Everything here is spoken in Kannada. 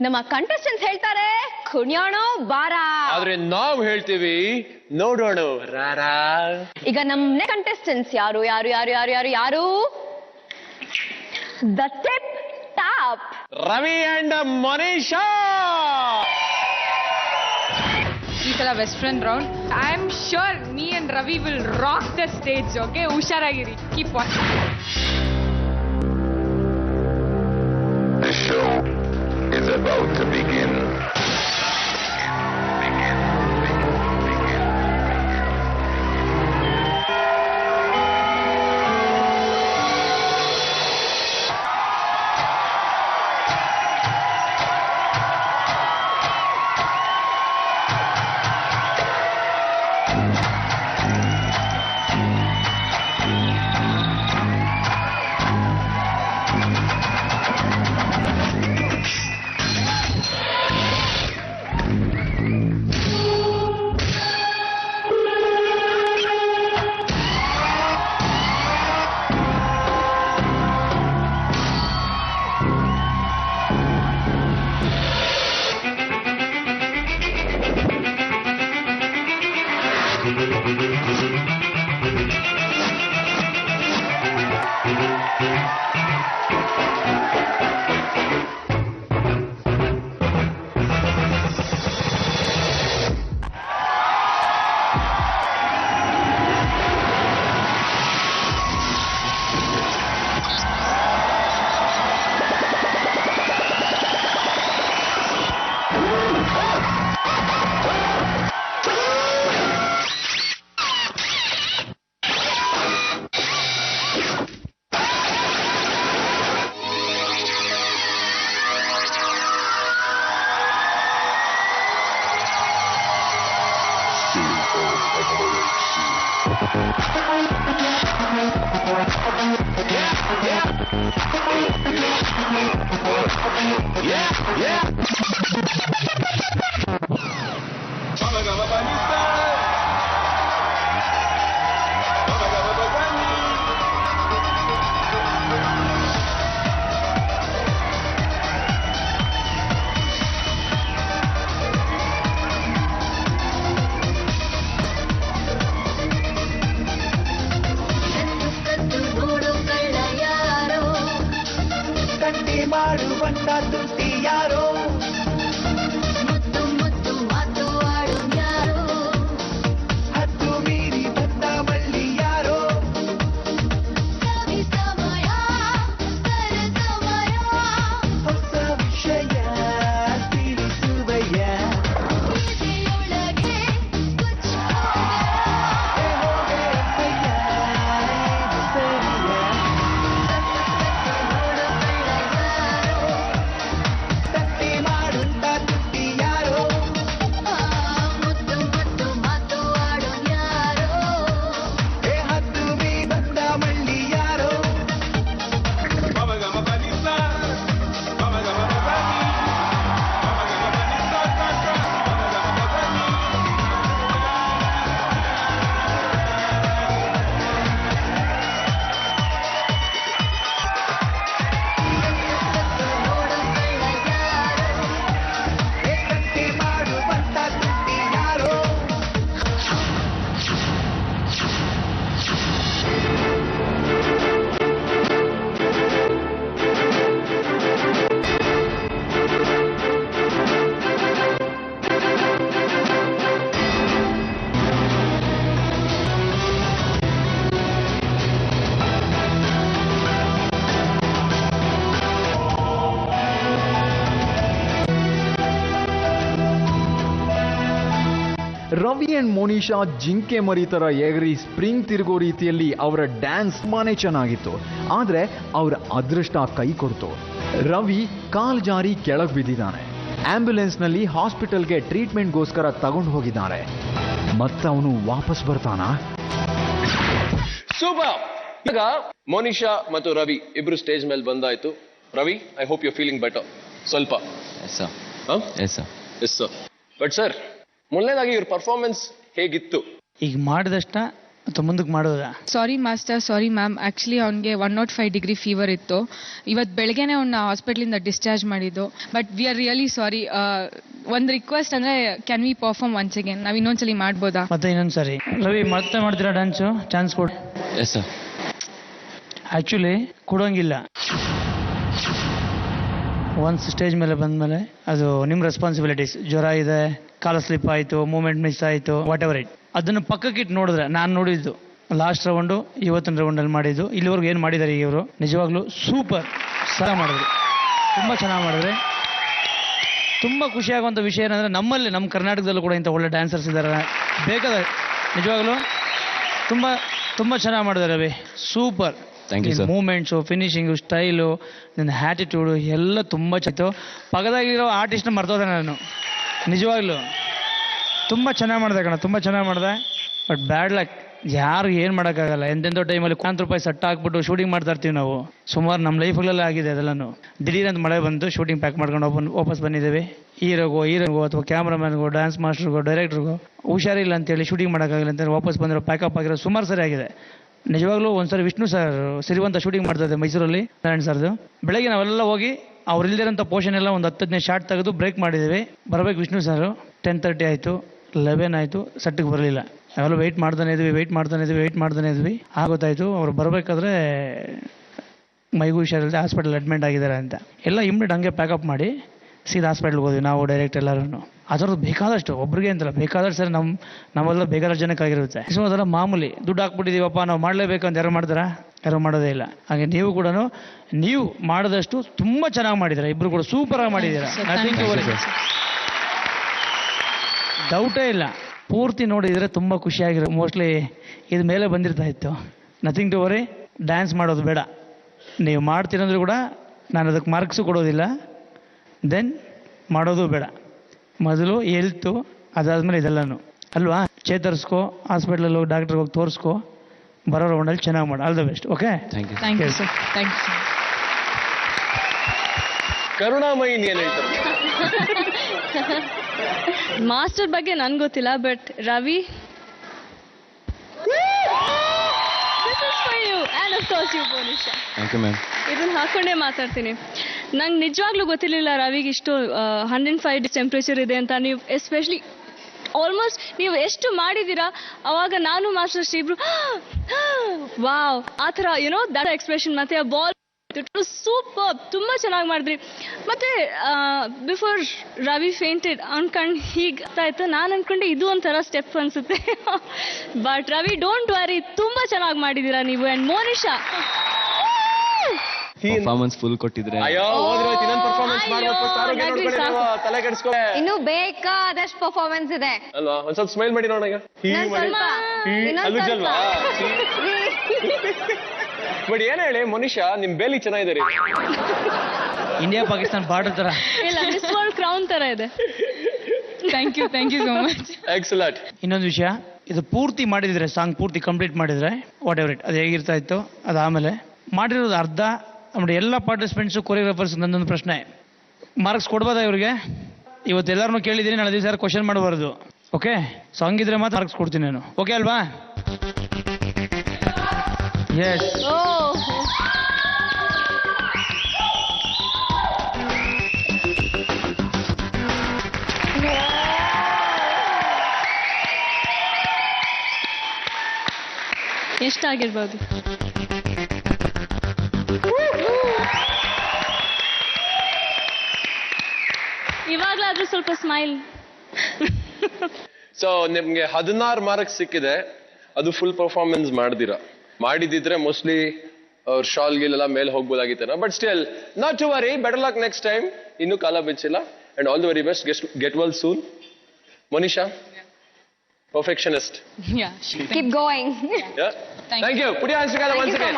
ನಮ್ಮ ಕಂಟೆಸ್ಟೆಂಟ್ಸ್ ಹೇಳ್ತಾರೆ ಕುಣಿಯೋಣೋ ಬಾರ, ಆದ್ರೆ ನಾವು ಹೇಳ್ತೀವಿ ನೋಡೋಣ ರಾರಾ. ಈಗ ನಮ್ಮ ಕಂಟೆಸ್ಟೆಂಟ್ಸ್ ಯಾರು ಯಾರು ಯಾರು ಯಾರು ಯಾರು ಯಾರು the tip top Ravi and Manisha. ಈ ಸಲ best friend round. I am sure me and Ravi will rock the stage. Okay, ಹುಷಾರಾಗಿರಿ. Keep watching. The show is about to begin. Ravi and Monisha ಜಿಂಕೆ ಮರಿ ತರ ಎಗರಿ ಸ್ಪ್ರಿಂಗ್ ತಿರುಗೋ ರೀತಿಯಲ್ಲಿ ಅವರ ಡ್ಯಾನ್ಸ್ ತುಂಬಾನೇ ಚೆನ್ನಾಗಿತ್ತು. ಆದ್ರೆ ಅವರ ಅದೃಷ್ಟ ಕೈ ಕೊಡ್ತು. ರವಿ ಕಾಲ್ ಜಾರಿ ಕೆಳಗೆ ಬಿದ್ದಿದ್ದಾನೆ. ಆಂಬ್ಯುಲೆನ್ಸ್ ನಲ್ಲಿ ಹಾಸ್ಪಿಟಲ್ಗೆ ಟ್ರೀಟ್ಮೆಂಟ್ಗೋಸ್ಕರ ತಗೊಂಡು ಹೋಗಿದ್ದಾರೆ. ಮತ್ತವನು ವಾಪಸ್ ಬರ್ತಾನಾ? ಸೂಪರ್. ಈಗ ಮೋನಿಶಾ ಮತ್ತು ರವಿ ಇಬ್ರು ಸ್ಟೇಜ್ ಮೇಲೆ ಬಂದಾಯ್ತು. Ravi, I hope you feeling better ಸ್ವಲ್ಪ. ಬಟ್ ಸರ್, ಮೊದಲನೇದಾಗಿ ಇವ್ರ ಪರ್ಫಾರ್ಮೆನ್ಸ್ ಹೇಗಿತ್ತು? ಈಗ ಮಾಡಿದಷ್ಟ ಅಥವಾ ಮುಂದಕ್ಕೆ ಮಾಡೋದಾ? Sorry master, sorry ma'am. Actually ಅವ್ನಿಗೆ 105 ಡಿಗ್ರಿ ಫೀವರ್ ಇತ್ತು. ಇವತ್ತು ಬೆಳಗ್ಗೆನೆ ಅವ್ನ ಹಾಸ್ಪಿಟ್ಲಿಂದ ಡಿಸ್ಚಾರ್ಜ್ ಮಾಡಿದ್ದು. But we are really sorry. ಒಂದು ರಿಕ್ವೆಸ್ಟ್ ಅಂದರೆ can we perform once again? ನಾವು ಇನ್ನೊಂದ್ಸಲಿ ಮಾಡ್ಬೋದಾ? ಮತ್ತೆ ಇನ್ನೊಂದ್ಸರಿ ರವಿ ಮತ್ತೆ ಮಾಡ್ತೀರಾ ಡ್ಯಾನ್ಸು? ಚಾನ್ಸ್ ಕೊಡಿ. Yes sir. ಆ್ಯಕ್ಚುಲಿ ಕೊಡೋಂಗಿಲ್ಲ. ಒನ್ಸ್ ಸ್ಟೇಜ್ ಮೇಲೆ ಬಂದಮೇಲೆ ಅದು ನಿಮ್ಮ ರೆಸ್ಪಾನ್ಸಿಬಿಲಿಟೀಸ್. ಜ್ವರ ಇದೆ, ಕಾಲು ಸ್ಲಿಪ್ ಆಯಿತು, ಮೂಮೆಂಟ್ ಮಿಸ್ ಆಯಿತು, ವಾಟ್ ಎವರ್ ಇಟ್, ಅದನ್ನು ಪಕ್ಕಕ್ಕಿಟ್ಟು ನೋಡಿದ್ರೆ ನಾನು ನೋಡಿದ್ದು ಲಾಸ್ಟ್ ರೌಂಡು, ಇವತ್ತಿನ ರೌಂಡಲ್ಲಿ ಮಾಡಿದ್ದು, ಇಲ್ಲಿವರೆಗೂ ಏನು ಮಾಡಿದ್ದಾರೆ ಇವರು ನಿಜವಾಗ್ಲೂ ಸೂಪರ್ ಚೆನ್ನಾಗಿ ಮಾಡಿದ್ರು, ತುಂಬ ಚೆನ್ನಾಗಿ ಮಾಡಿದ್ರೆ. ತುಂಬ ಖುಷಿಯಾಗುವಂಥ ವಿಷಯ ಏನಂದರೆ ನಮ್ಮಲ್ಲಿ ನಮ್ಮ ಕರ್ನಾಟಕದಲ್ಲೂ ಕೂಡ ಇಂಥ ಒಳ್ಳೆ ಡ್ಯಾನ್ಸರ್ಸ್ ಇದ್ದಾರೆ, ಬೇಕಾದ ನಿಜವಾಗ್ಲೂ ತುಂಬ ತುಂಬ ಚೆನ್ನಾಗಿ ಮಾಡಿದ್ದಾರೆ ರವಿ, ಸೂಪರ್. ಮೂಮೆಂಟ್ಸು, ಫಿನಿಶಿಂಗು, ಸ್ಟೈಲು, ನಿನ್ನ ಹ್ಯಾಟಿಟ್ಯೂಡು ಎಲ್ಲ ತುಂಬ ಚೆನ್ನಾಗಿತ್ತು. ಪಕ್ಕದಾಗಿರೋ ಆರ್ಟಿಸ್ಟ್ನ ಮರ್ತೋದೆ ನಾನು, ನಿಜವಾಗ್ಲೂ ತುಂಬ ಚೆನ್ನಾಗಿ ಮಾಡಿದೆ ಕಣ, ತುಂಬ ಚೆನ್ನಾಗಿ ಮಾಡಿದೆ. ಬಟ್ ಬ್ಯಾಡ್ ಲಕ್, ಯಾರು ಏನು ಮಾಡೋಕ್ಕಾಗಲ್ಲ. ಎಂತೆಂಥ ಟೈಮಲ್ಲಿ ₹100 ಸೆಟ್ ಹಾಕ್ಬಿಟ್ಟು ಶೂಟಿಂಗ್ ಮಾಡ್ತಾ ಇರ್ತೀವಿ ನಾವು. ಸುಮಾರು ನಮ್ಮ ಲೈಫಲ್ಲೇ ಆಗಿದೆ ಅದೆಲ್ಲನೂ. ದಿಢೀರಂತ ಮಳೆ ಬಂತು, ಶೂಟಿಂಗ್ ಪ್ಯಾಕ್ ಮಾಡ್ಕೊಂಡು ವಾಪಸ್ ಬಂದಿದ್ದೇವೆ. ಹೀರೋಗೋ ಅಥವಾ ಕ್ಯಾಮ್ರಾಮನ್ಗೋ, ಡ್ಯಾನ್ಸ್ ಮಾಸ್ಟರ್ಗೋ, ಡೈರೆಕ್ಟ್ರಿಗೋ ಹುಷಾರಿಲ್ಲ ಅಂತೇಳಿ ಶೂಟಿಂಗ್ ಮಾಡೋಕ್ಕಾಗಿಲ್ಲ ಅಂತೇಳಿ ವಾಪಸ್ ಬಂದಿರೋ ಪ್ಯಾಕಪ್ ಆಗಿರೋ ಸುಮಾರು ಸರಿ ಆಗಿದೆ. ನಿಜವಾಗ್ಲೂ ಒಂದ್ಸರಿ ವಿಷ್ಣು ಸರ್ ಸಿರಿವಂತ ಶೂಟಿಂಗ್ ಮಾಡ್ತಾ ಮೈಸೂರಲ್ಲಿ, ನಾರಾಯಣ್ ಸರ್ದು. ಬೆಳಗ್ಗೆ ನಾವೆಲ್ಲ ಹೋಗಿ ಅವ್ರು ಇಲ್ದಿರೋಂಥ ಪೋರ್ಷನ್ ಎಲ್ಲ ಒಂದು 10-15 ಶಾರ್ಟ್ ತೆಗೆದು ಬ್ರೇಕ್ ಮಾಡಿದ್ದೀವಿ. ಬರಬೇಕು ವಿಷ್ಣು ಸರ್. 10:30 ಆಯಿತು, 11 ಆಯಿತು, ಸೆಟ್ಟಿಗೆ ಬರಲಿಲ್ಲ. ನಾವೆಲ್ಲ ವೆಯ್ಟ್ ಮಾಡ್ತಾನೆ ಇದ್ವಿ. ಆಗೋತ್ತಾಯಿತು ಅವ್ರು ಬರಬೇಕಾದ್ರೆ ಮೈಗೂ ಹುಷಾರಿಲ್ಲದೆ ಹಾಸ್ಪಿಟಲ್ ಅಡ್ಮಿಟ್ ಆಗಿದ್ದಾರೆ ಅಂತ. ಎಲ್ಲ ಇಮ್ಮಿಡಿಯೇಟ್ ಹಂಗೆ ಪ್ಯಾಕಪ್ ಮಾಡಿ ಸೀದಾ ಹಾಸ್ಪಿಟ್ಲ್ಗೆ ಹೋದ್ವಿ ನಾವು, ಡೈರೆಕ್ಟ್ ಎಲ್ಲರೂ. ಅದರದ್ದು ಬೇಕಾದಷ್ಟು, ಒಬ್ರಿಗೆ ಅಂತಲ್ಲ ಬೇಕಾದಷ್ಟು ಸರಿ ನಾವೆಲ್ಲ ಬೇಕಾದಷ್ಟು ಜನಕ್ಕಾಗಿರುತ್ತೆ. ಸೊ ಅದೆಲ್ಲ ಮಾಮೂಲಿ. ದುಡ್ಡು ಹಾಕ್ಬಿಟ್ಟಿದ್ದೀವಪ್ಪ ನಾವು ಮಾಡಲೇಬೇಕಂತ ಯಾರು ಮಾಡ್ತಾರಾ? ಯಾರು ಮಾಡೋದೇ ಇಲ್ಲ. ಹಾಗೆ ನೀವು ಕೂಡ ನೀವು ಮಾಡಿದಷ್ಟು ತುಂಬ ಚೆನ್ನಾಗಿ ಮಾಡಿದ್ದೀರಾ, ಇಬ್ಬರು ಕೂಡ ಸೂಪರಾಗಿ ಮಾಡಿದ್ದೀರಾ. ಡೌಟೇ ಇಲ್ಲ. ಪೂರ್ತಿ ನೋಡಿದರೆ ತುಂಬ ಖುಷಿಯಾಗಿರೋ. ಮೋಸ್ಟ್ಲಿ ಇದು ಮೇಲೆ ಬಂದಿರ್ತಾ ಇತ್ತು. Nothing to worry. ಡ್ಯಾನ್ಸ್ ಮಾಡೋದು ಬೇಡ, ನೀವು ಮಾಡ್ತೀರಂದ್ರೂ ಕೂಡ ನಾನು ಅದಕ್ಕೆ ಮಾರ್ಕ್ಸು ಕೊಡೋದಿಲ್ಲ. ದೆನ್ ಮಾಡೋದು ಬೇಡ. ಮೊದಲು ಹೆಲ್ತು, ಅದಾದಮೇಲೆ ಇದೆಲ್ಲನೂ ಅಲ್ವಾ. ಚೇತರಿಸ್ಕೋ, ಹಾಸ್ಪಿಟ್ಲಲ್ಲಿ ಹೋಗಿ ಡಾಕ್ಟ್ರಿಗೆ ಹೋಗಿ ತೋರಿಸ್ಕೋ, ಬರೋ ರೌಂಡಲ್ಲಿ ಚೆನ್ನಾಗಿ ಮಾಡಿ. All the best. Okay, thank you sir. Thank you sir. Karunamayi ಏನು ಹೇಳ್ತಾರೆ? ಮಾಸ್ಟರ್ ಬಗ್ಗೆ ನನ್ಗೆ ಗೊತ್ತಿಲ್ಲ, but Ravi, this is for you and of course you, Monisha. Thank you, ma'am. ಇದನ್ನ ಹಾಕೊಂಡೇ ಮಾತಾಡ್ತೀನಿ. ನಂಗೆ ನಿಜವಾಗ್ಲೂ ಗೊತ್ತಿರಲಿಲ್ಲ ರವಿಗೆ ಇಷ್ಟು 105 ಟೆಂಪ್ರೇಚರ್ ಇದೆ ಅಂತ. ನೀವು ಎಸ್ಪೆಷಲಿ ಆಲ್ಮೋಸ್ಟ್ ನೀವು ಎಷ್ಟು ಮಾಡಿದ್ದೀರಾ, ಅವಾಗ ನಾನು ಮಾಸ್ಟರ್ ಇಬ್ರು ವಾವ್ ಆ ಥರ ಯುನೋ ದಟ್ ಎಕ್ಸ್ಪ್ರೆಷನ್, ಮತ್ತೆ ಆ ಬಾಲ್ ಸೂಪರ್, ತುಂಬ ಚೆನ್ನಾಗಿ ಮಾಡಿದ್ರಿ. ಮತ್ತೆ ಬಿಫೋರ್ ರವಿ ಫೇಂಟೆಡ್ ಅನ್ಕೊಂಡು ಹೀಗಾಯ್ತು, ನಾನು ಅನ್ಕೊಂಡೆ ಇದು ಒಂಥರ ಸ್ಟೆಪ್ ಅನ್ಸುತ್ತೆ. ಬಟ್ ರವಿ ಡೋಂಟ್ ವರಿ, ತುಂಬ ಚೆನ್ನಾಗಿ ಮಾಡಿದ್ದೀರಾ ನೀವು. ಅಂಡ್ ಮೋನಿಶಾ ಪರ್ಫಾರ್ಮೆನ್ಸ್ ಫುಲ್ ಕೊಟ್ಟಿದ್ರೆ ತಲೆ ಕೆಡಿಸ್ಕೊ. ಇನ್ನು ಬೇಕಾದಷ್ಟು ಪರ್ಫಾರ್ಮೆನ್ಸ್ ಇದೆ ಅಲ್ವಾ? ಒಂದ್ ಸ್ವಲ್ಪ ಸ್ಮೈಲ್ ಮಾಡಿ ನೋಡೋಣ. ಬಟ್ ಏನ್ ಹೇಳಿ ಮನುಷ್ಯ, ನಿಮ್ ಬೇಲಿ ಚೆನ್ನಾಗಿದೆ. ಇಂಡಿಯಾ ಪಾಕಿಸ್ತಾನ ಬಾರ್ಡರ್ ತರ ಇಲ್ಲ, ಮಿಸ್ ವರ್ಲ್ಡ್ ಕ್ರೌನ್ ತರ ಇದೆ. Thank you so much. Excellent. ಇನ್ನೊಂದು ವಿಷಯ, ಇದು ಪೂರ್ತಿ ಮಾಡಿದ್ರೆ, ಸಾಂಗ್ ಪೂರ್ತಿ ಕಂಪ್ಲೀಟ್ ಮಾಡಿದ್ರೆ ವಾಟ್ ಎವರ್ ಇಟ್, ಅದು ಹೇಗಿರ್ತಾ ಇತ್ತು ಅದಾದಮೇಲೆ ಮಾಡಿರೋದು ಅರ್ಧ. നമ്മുടെ ಎಲ್ಲ ಪಾರ್ಟಿಸಿಪೆಂಟ್ಸು, ಕೊರಿಯೋಗ್ರಾಫರ್ಸ್, ನನ್ನೊಂದು ಪ್ರಶ್ನೆ, ಮಾರ್ಕ್ಸ್ ಕೊಡ್ಬೋದಾ ಇವ್ರಿಗೆ? ಇವತ್ತು ಎಲ್ಲರನ್ನೂ ಕೇಳಿದ್ದೀನಿ, ನಾಳೆ ದಿವಸ ಕ್ವಶನ್ ಮಾಡಬಾರ್ದು. ಓಕೆ, ಸೊ ಹಂಗಿದ್ರೆ ಮಾತ್ರ ಮಾರ್ಕ್ಸ್ ಕೊಡ್ತೀನಿ ನಾನು. ಓಕೆ ಅಲ್ವಾ? ಎಸ್. ಎಷ್ಟಾಗಿರ್ಬೋದು? ಇವಾಗ್ಲಾದ್ರೂ ಸ್ವಲ್ಪ ಸ್ಮೈಲ್. ಸೊ ನಿಮ್ಗೆ 16 ಮಾರ್ಕ್ಸ್ ಸಿಕ್ಕಿದೆ, ಅದು ಫುಲ್ ಪರ್ಫಾರ್ಮೆನ್ಸ್ ಮಾಡಿದಿದ್ರೆ ಮೋಸ್ಟ್ಲಿ ಅವ್ರ ಶಾಲ್ ಗಿಲ್ ಎಲ್ಲ ಮೇಲೆ ಹೋಗ್ಬೋದಾಗಿತ್ತೇನ. But still not to worry, better luck next time. ಇನ್ನೂ ಕಾಲ ಬಿಚ್ಚಿಲ್ಲ. And all the very best. Get well soon. Monisha, perfectionist. Yeah, sure. Keep going. Yeah. Thank you. Put your hands together once again.